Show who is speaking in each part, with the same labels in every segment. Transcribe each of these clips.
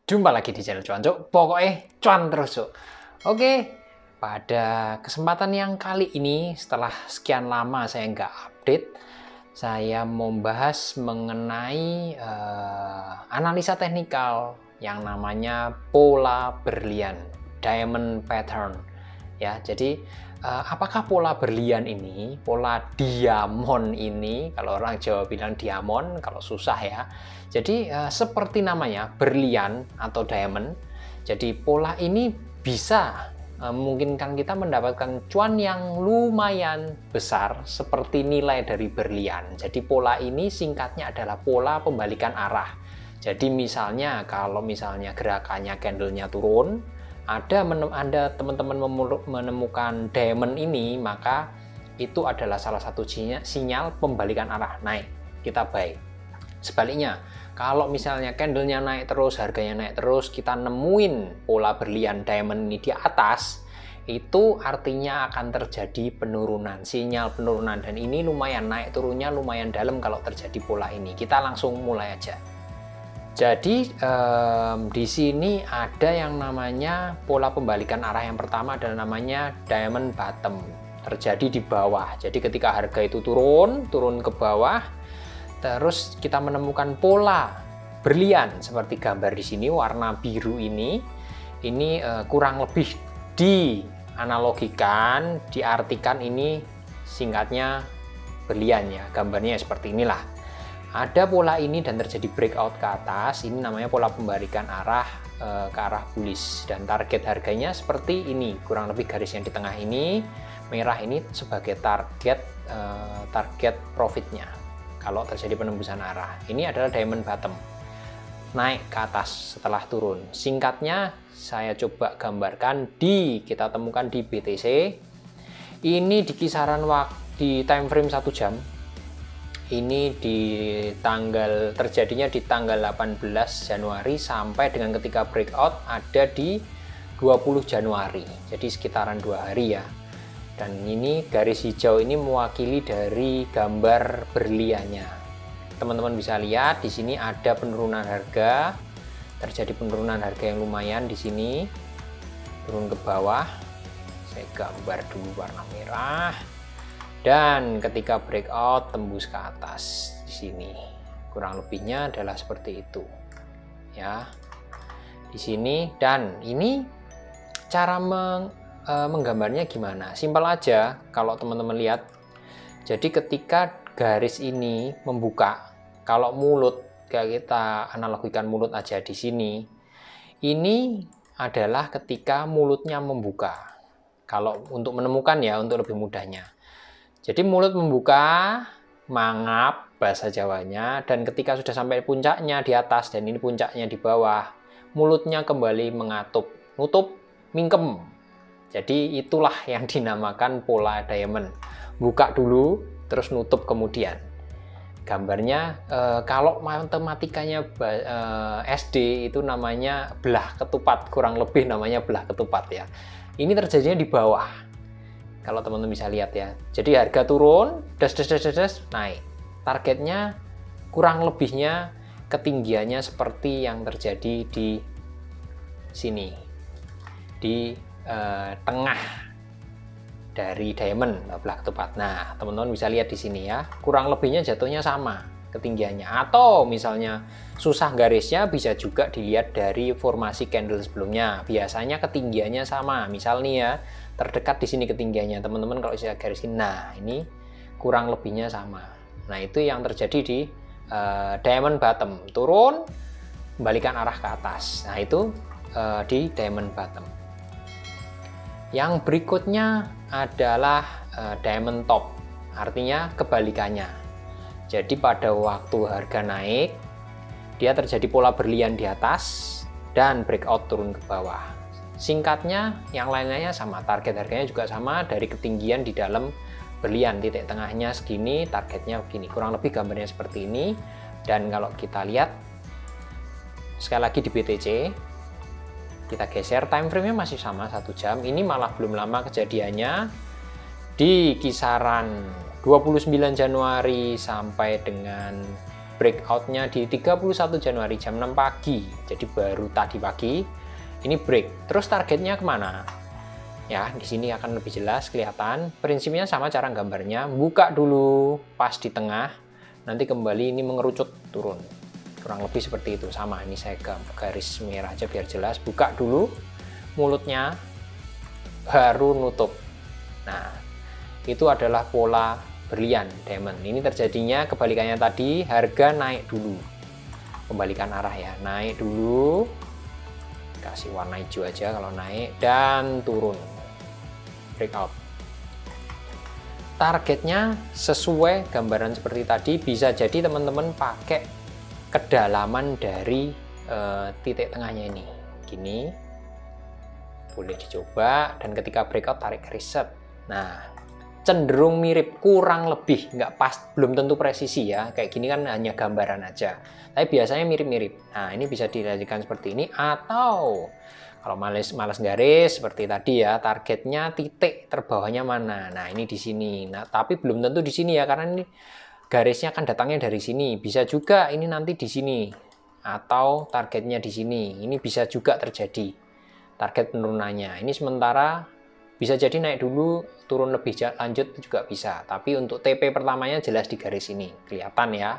Speaker 1: Jumpa lagi di channel Cuan Cuk. Pokoknya cuan terus Cuk. Oke, pada kesempatan yang kali ini setelah sekian lama saya nggak update, saya mau bahas mengenai analisa teknikal yang namanya pola berlian, diamond pattern. Ya, jadi apakah pola berlian ini, pola diamond ini, kalau orang Jawa bilang diamond, kalau susah ya. Jadi seperti namanya berlian atau diamond. Jadi pola ini bisa memungkinkan kita mendapatkan cuan yang lumayan besar seperti nilai dari berlian. Jadi pola ini singkatnya adalah pola pembalikan arah. Jadi misalnya kalau misalnya gerakannya candlenya turun, ada teman-teman menemukan diamond ini, maka itu adalah salah satu sinyal pembalikan arah naik, kita buy. Sebaliknya, kalau misalnya candlenya naik terus, harganya naik terus, kita nemuin pola berlian diamond ini di atas, itu artinya akan terjadi penurunan, sinyal penurunan, dan ini lumayan naik turunnya lumayan dalam kalau terjadi pola ini. Kita langsung mulai aja. Jadi di sini ada yang namanya pola pembalikan arah. Yang pertama adalah namanya diamond bottom, terjadi di bawah. Jadi ketika harga itu turun ke bawah, terus kita menemukan pola berlian seperti gambar di sini, warna biru ini kurang lebih dianalogikan, diartikan ini singkatnya berlian ya, gambarnya seperti inilah. Ada pola ini dan terjadi breakout ke atas, ini namanya pola pembalikan arah ke arah bullish, dan target harganya seperti ini, kurang lebih garis yang di tengah ini, merah ini sebagai target profitnya kalau terjadi penembusan arah. Ini adalah diamond bottom, naik ke atas setelah turun. Singkatnya saya coba gambarkan kita temukan di BTC. Ini di kisaran waktu di time frame 1 jam. Ini terjadinya di tanggal 18 Januari sampai dengan ketika breakout ada di 20 Januari. Jadi sekitaran 2 hari ya. Dan ini garis hijau ini mewakili dari gambar berliannya. Teman-teman bisa lihat di sini ada penurunan harga, terjadi penurunan harga yang lumayan di sini, turun ke bawah. Saya gambar dulu warna merah, dan ketika breakout tembus ke atas di sini. Kurang lebihnya adalah seperti itu, ya. Di sini, dan ini cara menggambarnya gimana? Simpel aja kalau teman-teman lihat. Jadi ketika garis ini membuka, kalau mulut, kayak kita analogikan mulut aja di sini, ini adalah ketika mulutnya membuka. Kalau untuk menemukan ya, untuk lebih mudahnya. Jadi mulut membuka, mangap bahasa Jawanya, dan ketika sudah sampai puncaknya di atas dan ini puncaknya di bawah, mulutnya kembali mengatup, nutup, mingkem. Jadi itulah yang dinamakan pola diamond. Buka dulu, terus nutup kemudian. Gambarnya kalau matematikanya SD itu namanya belah ketupat, kurang lebih namanya belah ketupat ya. Ini terjadinya di bawah. Kalau teman-teman bisa lihat ya. Jadi harga turun, naik. Targetnya kurang lebihnya ketinggiannya seperti yang terjadi di sini. Di tengah dari diamond belah ketupat. Nah, teman-teman bisa lihat di sini ya, kurang lebihnya jatuhnya sama ketinggiannya. Atau misalnya susah garisnya, bisa juga dilihat dari formasi candle sebelumnya. Biasanya ketinggiannya sama. Misal nih ya, terdekat di sini ketinggiannya. Teman-teman kalau bisa garisin, nah ini kurang lebihnya sama. Nah, itu yang terjadi di diamond bottom, turun, kembalikan arah ke atas. Nah, itu di diamond bottom. Yang berikutnya adalah diamond top, artinya kebalikannya. Jadi pada waktu harga naik, dia terjadi pola berlian di atas dan breakout turun ke bawah. Singkatnya, yang lainnya sama, target harganya juga sama dari ketinggian di dalam berlian, titik tengahnya segini, targetnya begini. Kurang lebih gambarnya seperti ini. Dan kalau kita lihat sekali lagi di BTC, kita geser, time frame-nya masih sama 1 jam. Ini malah belum lama kejadiannya, di kisaran 29 Januari sampai dengan breakoutnya di 31 Januari jam 6 pagi, jadi baru tadi pagi ini break. Terus targetnya kemana? Ya, di sini akan lebih jelas kelihatan. Prinsipnya sama cara gambarnya, buka dulu pas di tengah, nanti kembali ini mengerucut turun. Kurang lebih seperti itu, sama. Ini saya garis merah aja biar jelas. Buka dulu mulutnya, baru nutup. Nah, itu adalah pola berlian diamond. Ini terjadinya kebalikannya tadi, harga naik dulu. Kembalikan arah ya, naik dulu. Kasih warna hijau aja kalau naik, dan turun. Breakout. Targetnya sesuai gambaran seperti tadi, bisa jadi teman-teman pakai kedalaman dari titik tengahnya ini. Gini. Boleh dicoba, dan ketika breakout tarik reset. Nah, cenderung mirip, kurang lebih, nggak pas, belum tentu presisi ya, kayak gini kan hanya gambaran aja, tapi biasanya mirip-mirip. Nah, ini bisa dijadikan seperti ini, atau kalau malas garis seperti tadi ya, targetnya titik terbawahnya mana. Nah, ini di sini. Nah, tapi belum tentu di sini ya, karena ini garisnya akan datangnya dari sini. Bisa juga ini nanti di sini, atau targetnya di sini. Ini bisa juga terjadi target penurunannya. Ini sementara bisa jadi naik dulu, turun lebih lanjut juga bisa. Tapi untuk TP pertamanya jelas di garis ini, kelihatan ya.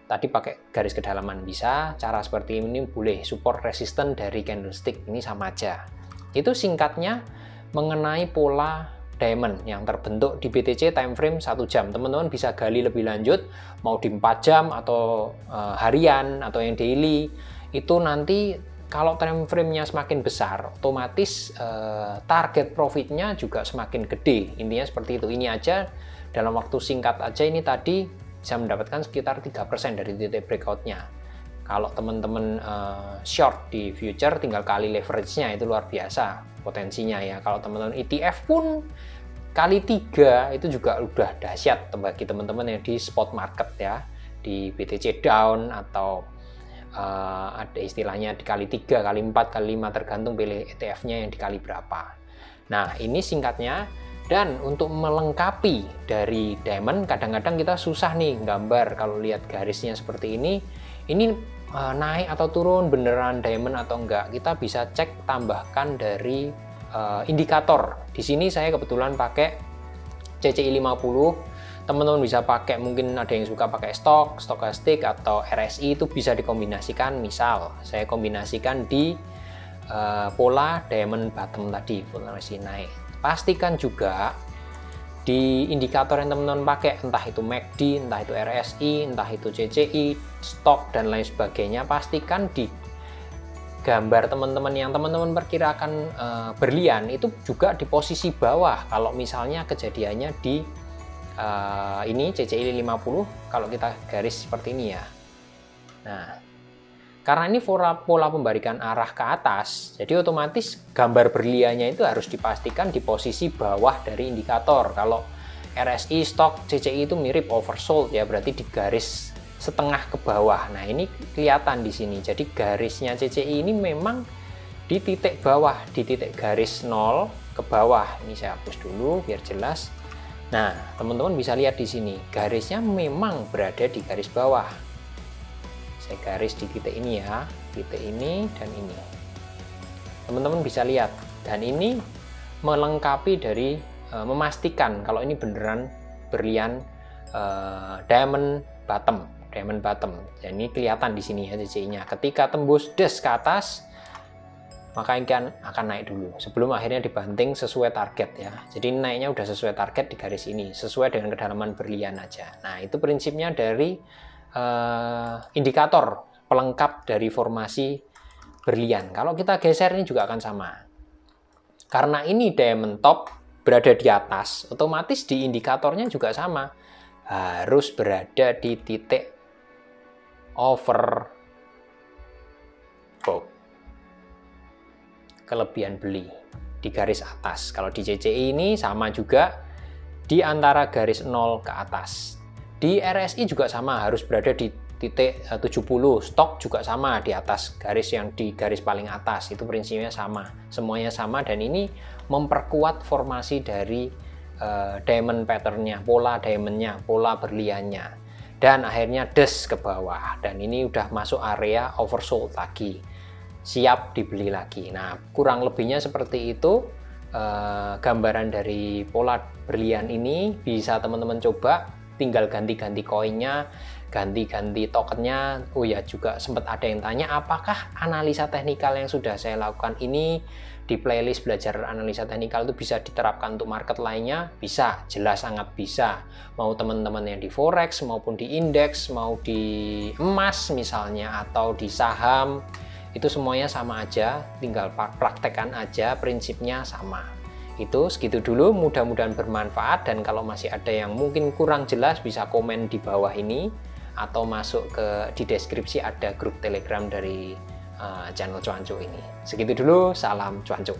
Speaker 1: Tadi pakai garis kedalaman bisa, cara seperti ini boleh. Support resisten dari candlestick ini sama aja. Itu singkatnya mengenai pola diamond yang terbentuk di BTC time frame 1 jam. Teman-teman bisa gali lebih lanjut, mau di 4 jam atau harian atau yang daily. Itu nanti kalau time frame-nya semakin besar, otomatis target profitnya juga semakin gede. Intinya seperti itu. Ini aja dalam waktu singkat aja ini tadi bisa mendapatkan sekitar 3% dari titik breakout-nya. Kalau teman-teman short di future, tinggal kali leverage-nya, itu luar biasa potensinya ya. Kalau teman-teman ETF pun kali 3 itu juga udah dahsyat bagi teman-teman yang di spot market ya, di BTC down atau ada istilahnya dikali 3, kali 4, kali 5 tergantung pilih ETF-nya yang dikali berapa. Nah, ini singkatnya. Dan untuk melengkapi dari diamond, kadang-kadang kita susah nih gambar kalau lihat garisnya seperti ini naik atau turun beneran diamond atau enggak. Kita bisa cek, tambahkan dari indikator. Di sini saya kebetulan pakai CCI 50. Teman-teman bisa pakai, mungkin ada yang suka pakai stokastik atau RSI, itu bisa dikombinasikan. Misal saya kombinasikan di pola diamond bottom tadi, formasi naik. Pastikan juga di indikator yang teman-teman pakai, entah itu MACD, entah itu RSI, entah itu CCI, stok dan lain sebagainya, pastikan di gambar teman-teman yang teman-teman perkirakan berlian itu juga di posisi bawah. Kalau misalnya kejadiannya di ini CCI 50, kalau kita garis seperti ini ya. Nah, karena ini pola pembalikan arah ke atas, jadi otomatis gambar berliannya itu harus dipastikan di posisi bawah dari indikator. Kalau RSI, stok, CCI itu mirip oversold ya, berarti di garis setengah ke bawah. Nah, ini kelihatan di sini. Jadi garisnya CCI ini memang di titik bawah, di titik garis 0 ke bawah. Ini saya hapus dulu biar jelas. Nah, teman-teman bisa lihat di sini, garisnya memang berada di garis bawah. Saya garis di titik ini ya, titik ini dan ini. Teman-teman bisa lihat, dan ini melengkapi dari memastikan kalau ini beneran berlian diamond bottom. Dan ini kelihatan di sini ya CCI-nya. Ketika tembus des ke atas, maka ikan akan naik dulu sebelum akhirnya dibanting sesuai target ya. Jadi naiknya udah sesuai target di garis ini, sesuai dengan kedalaman berlian aja. Nah, itu prinsipnya dari indikator pelengkap dari formasi berlian. Kalau kita geser ini juga akan sama. Karena ini diamond top berada di atas, otomatis di indikatornya juga sama. Harus berada di titik overbought, kelebihan beli di garis atas. Kalau di CCI ini sama juga di antara garis 0 ke atas. Di RSI juga sama, harus berada di titik 70. Stok juga sama di atas garis yang di garis paling atas. Itu prinsipnya sama, semuanya sama, dan ini memperkuat formasi dari diamond patternnya, pola diamondnya, pola berliannya. dan akhirnya des ke bawah, dan ini udah masuk area oversold lagi, siap dibeli lagi. Nah, kurang lebihnya seperti itu gambaran dari pola berlian ini. Bisa teman-teman coba, tinggal ganti-ganti koinnya, ganti-ganti tokennya. Oh ya, juga sempat ada yang tanya apakah analisa teknikal yang sudah saya lakukan ini di playlist belajar analisa teknikal itu bisa diterapkan untuk market lainnya? Bisa, jelas sangat bisa. Mau teman-teman yang di forex maupun di indeks, mau di emas misalnya, atau di saham, itu semuanya sama aja, tinggal praktekkan aja, prinsipnya sama. Itu segitu dulu, mudah-mudahan bermanfaat, dan kalau masih ada yang mungkin kurang jelas bisa komen di bawah ini, atau masuk di deskripsi ada grup Telegram dari channel Cuanco ini. Segitu dulu, salam Cuanco.